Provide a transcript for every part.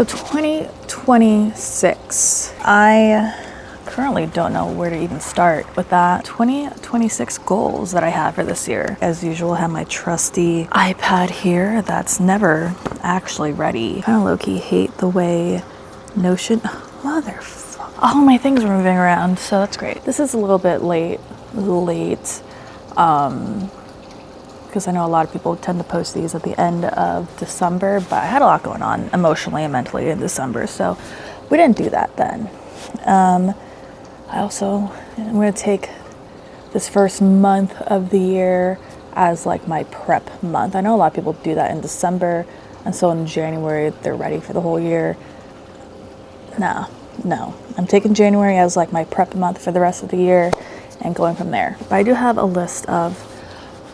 So 2026, I currently don't know where to even start with that. 2026 goals that I have for this year. As usual, I have my trusty iPad here that's never actually ready. Kind of low-key hate the way Notion, motherfucker. All my things are moving around, so that's great. This is a little bit late, because I know a lot of people tend to post these at the end of December, but I had a lot going on emotionally and mentally in December, so we didn't do that then. I'm going to take this first month of the year as like my prep month. I know a lot of people do that in December, and so in January they're ready for the whole year. No, I'm taking January as like my prep month for the rest of the year and going from there. But I do have a list of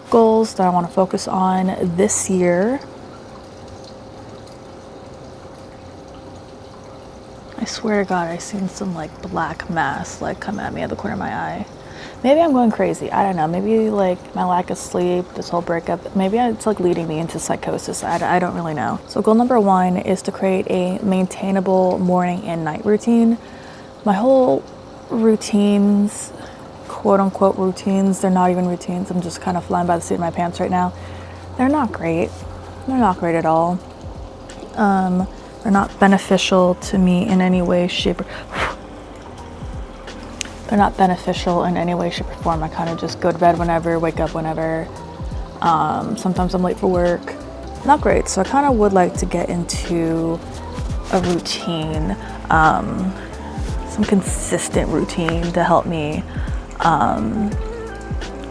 goals that I want to focus on this year. I swear to God, I seen some like black mass like come at me at the corner of my eye. Maybe I'm going crazy. I don't know. Maybe like my lack of sleep, this whole breakup, maybe it's like leading me into psychosis. I don't really know. So goal number 1 is to create a maintainable morning and night routine. My whole routines, quote unquote routines, they're not even routines. I'm just kind of flying by the seat of my pants right now. They're not great. They're not great at all. They're not beneficial to me in any way, shape, or they're not beneficial in any way, shape, or form. I kind of just go to bed whenever, wake up whenever. Sometimes I'm late for work. Not great. So I kind of would like to get into a routine, some consistent routine to help me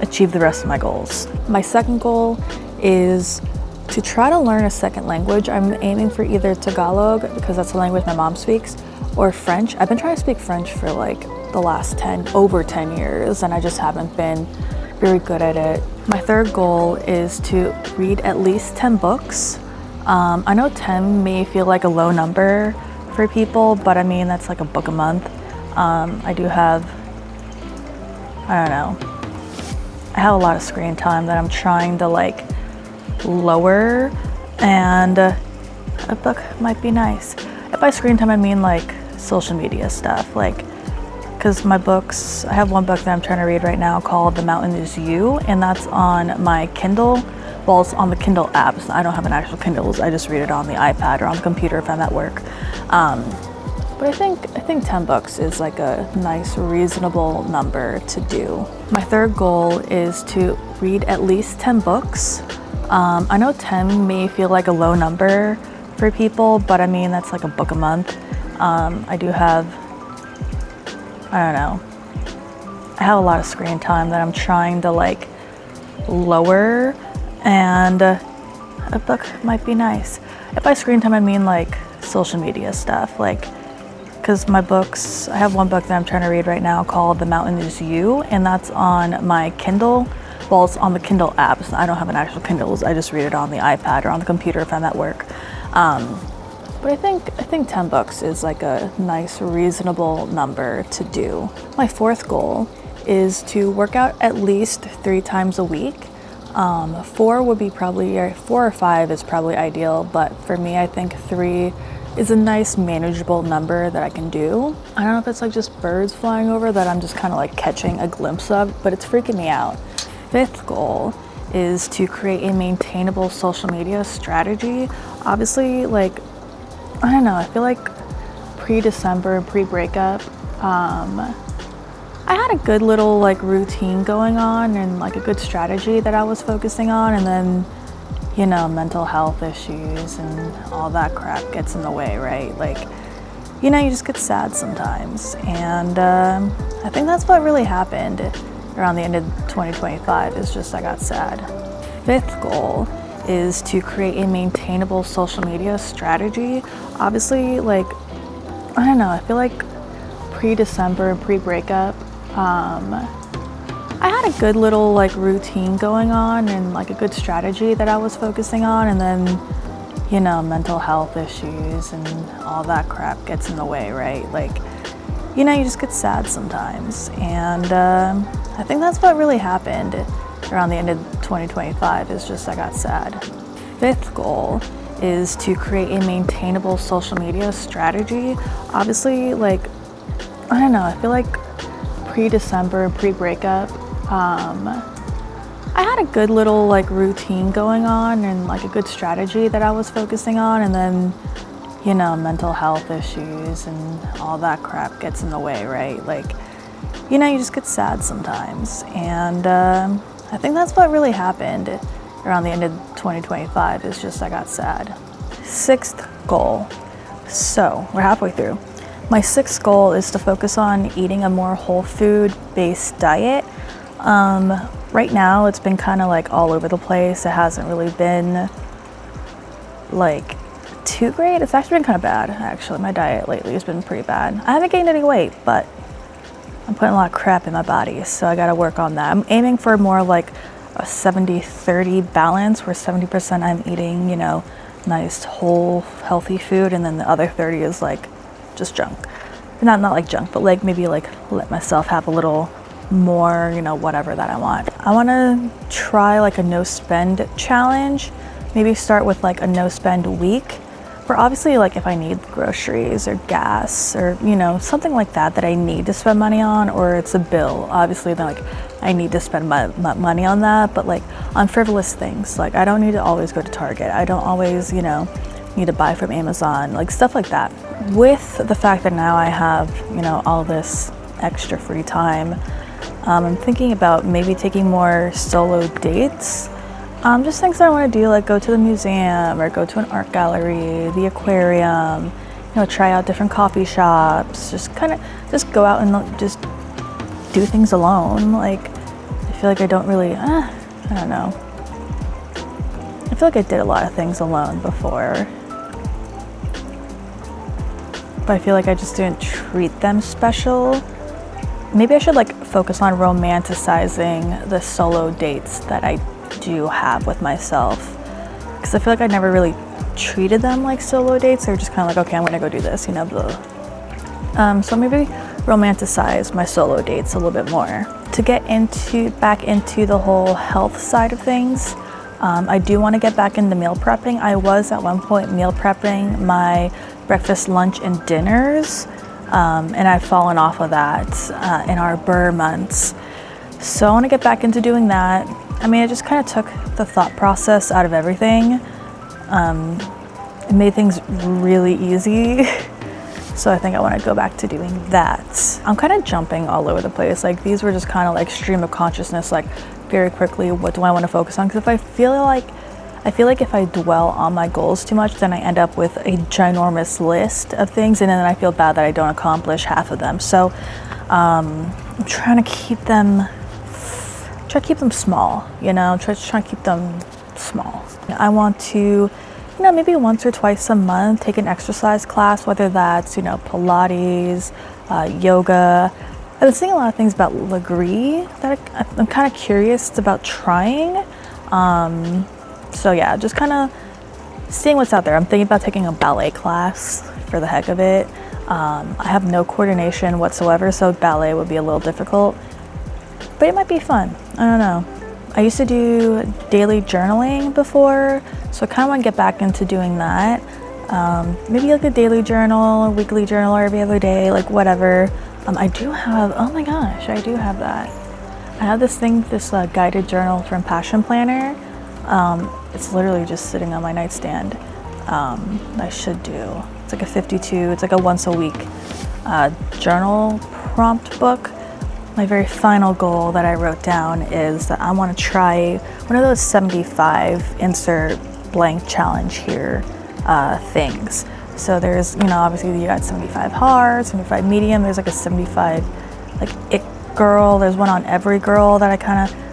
achieve the rest of my goals. My second goal is to try to learn a second language. I'm aiming for either Tagalog, because that's the language my mom speaks, or French. I've been trying to speak French for like the last over 10 years, and I just haven't been very good at it. My third goal is to read at least 10 books. I know 10 may feel like a low number for people, but I mean, that's like a book a month. I have a lot of screen time that I'm trying to like lower, and a book might be nice. If by screen time I mean like social media stuff, like, because my books, I have one book that I'm trying to read right now called The Mountain Is You, and that's on my Kindle. Well, it's on the Kindle apps. I don't have an actual Kindle. I just read it on the iPad or on the computer if I'm at work. But I think 10 books is like a nice, reasonable number to do. My third goal is to read at least 10 books. I know 10 may feel like a low number for people, but I mean, that's like a book a month. I have a lot of screen time that I'm trying to like lower, and a book might be nice. If by screen time I mean like social media stuff, like, because my books, I have one book that I'm trying to read right now called The Mountain Is You, and that's on my Kindle. Well, it's on the Kindle apps. I don't have an actual Kindle. I just read it on the iPad or on the computer if I'm at work. But I think 10 books is like a nice, reasonable number to do. My fourth goal is to work out at least 3 times a week. 4 or 5 is probably ideal, but for me, I think 3 is a nice, manageable number that I can do. I don't know if it's like just birds flying over that I'm just kind of like catching a glimpse of, but it's freaking me out. Fifth goal is to create a maintainable social media strategy. Obviously, like, I don't know, I feel like pre-December and pre-breakup, I had a good little like routine going on and like a good strategy that I was focusing on, and then, you know, mental health issues and all that crap gets in the way, right? Like, you know, you just get sad sometimes, and I think that's what really happened around the end of 2025, is just I got sad. Fifth goal is to create a maintainable social media strategy. Obviously, like, I don't know, I feel like pre-December and pre-breakup, I had a good little like routine going on and like a good strategy that I was focusing on, and then, you know, mental health issues and all that crap gets in the way, right? Like, you know, you just get sad sometimes, and I think that's what really happened around the end of 2025, is just I got sad. Fifth goal is to create a maintainable social media strategy. Obviously, like, I don't know, I feel like pre-December, pre-breakup, I had a good little like routine going on and like a good strategy that I was focusing on, and then, you know, mental health issues and all that crap gets in the way, right? Like, you know, you just get sad sometimes, and I think that's what really happened around the end of 2025, is just I got sad. Sixth goal. So we're halfway through. My sixth goal is to focus on eating a more whole food based diet. Right now it's been kind of like all over the place. It hasn't really been like too great. It's actually been kind of bad, actually. My diet lately has been pretty bad. I haven't gained any weight, but I'm putting a lot of crap in my body, so I gotta work on that. I'm aiming for more like a 70-30 balance, where 70% I'm eating, you know, nice whole healthy food, and then the other 30 is like just junk. Not like junk, but like maybe like let myself have a little more, you know, whatever that I want. I want to try like a no spend challenge. Maybe start with like a no spend week, where obviously like if I need groceries or gas or, you know, something like that I need to spend money on, or it's a bill, obviously then like I need to spend my money on that. But like on frivolous things, like I don't need to always go to Target. I don't always, you know, need to buy from Amazon, like stuff like that. With the fact that now I have, you know, all this extra free time, I'm thinking about maybe taking more solo dates. Just things that I want to do, like go to the museum or go to an art gallery, the aquarium, you know, try out different coffee shops, just kind of just go out and just do things alone. Like, I feel like I don't really, I don't know. I feel like I did a lot of things alone before, but I feel like I just didn't treat them special. Maybe I should like focus on romanticizing the solo dates that I do have with myself, because I feel like I never really treated them like solo dates. They're just kind of like, okay, I'm gonna go do this, you know, blah. So maybe romanticize my solo dates a little bit more. To get back into the whole health side of things, I do want to get back into meal prepping. I was at one point meal prepping my breakfast, lunch, and dinners, and I've fallen off of that in our Burr months. So I want to get back into doing that. I mean, it just kind of took the thought process out of everything. It made things really easy. So I think I want to go back to doing that. I'm kind of jumping all over the place. Like, these were just kind of like stream of consciousness, like very quickly, what do I want to focus on? Because if I feel like if I dwell on my goals too much, then I end up with a ginormous list of things, and then I feel bad that I don't accomplish half of them. So I'm trying to keep them small, you know, try to keep them small. I want to, you know, maybe once or twice a month take an exercise class, whether that's, you know, Pilates, yoga. I've been seeing a lot of things about Legree that I'm kind of curious about trying. So yeah, just kind of seeing what's out there. I'm thinking about taking a ballet class for the heck of it. I have no coordination whatsoever, so ballet would be a little difficult, but it might be fun. I don't know. I used to do daily journaling before, so I kind of want to get back into doing that. Maybe like a daily journal, a weekly journal, or every other day, like whatever. I do have, oh my gosh, I do have that. I have this guided journal from Passion Planner. It's literally just sitting on my nightstand. I should do. It's like a 52, it's like a once a week journal prompt book. My very final goal that I wrote down is that I want to try one of those 75 insert blank challenge here things. So there's, you know, obviously you got 75 hard, 75 medium, there's like a 75 like it girl, there's one on every girl that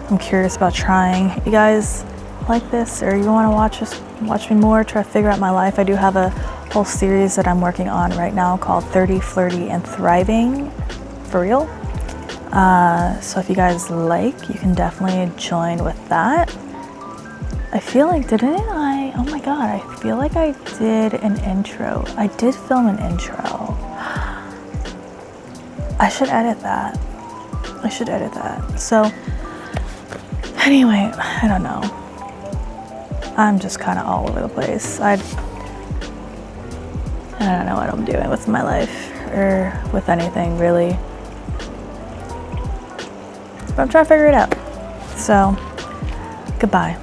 I'm curious about trying. You guys like this, or you want to watch me more, try to figure out my life? I do have a whole series that I'm working on right now called 30, Flirty, and Thriving, for real. So if you guys like, you can definitely join with that. I feel like, oh my god, I feel like I did an intro. I did film an intro. I should edit that. So anyway, I don't know. I'm just kind of all over the place. I don't know what I'm doing with my life or with anything really. But I'm trying to figure it out. So, goodbye.